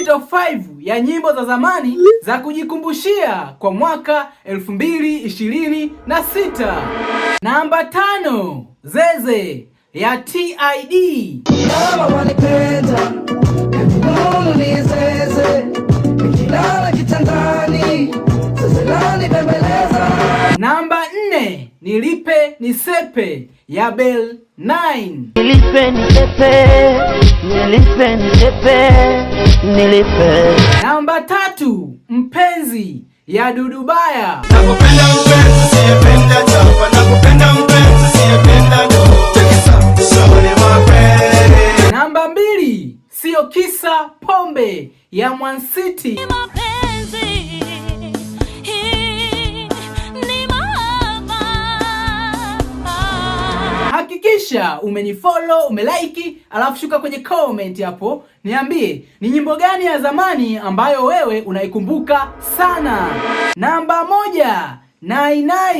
ni top 5 ya nyimbo za zamani za kujikumbushia kwa mwaka 2026. Namba 5, Zeze ya TID. Namba 4, Nilipe Nisepe ya Bell 9. Nilipe nisepe, nilipe nisepe, nilipe. Namba 3, Mpenzi ya Dudu Baya. Nakupenda mpenzi, siyependa chapa. Nakupenda mpenzi, siyependa Namba 2, Sio Kisa Pombe ya Mwansiti. Hakikisha umenifollow, umelike, alafu shuka kwenye comment hapo niambie ni nyimbo gani ya zamani ambayo wewe unaikumbuka sana. Namba 1, Nai Nai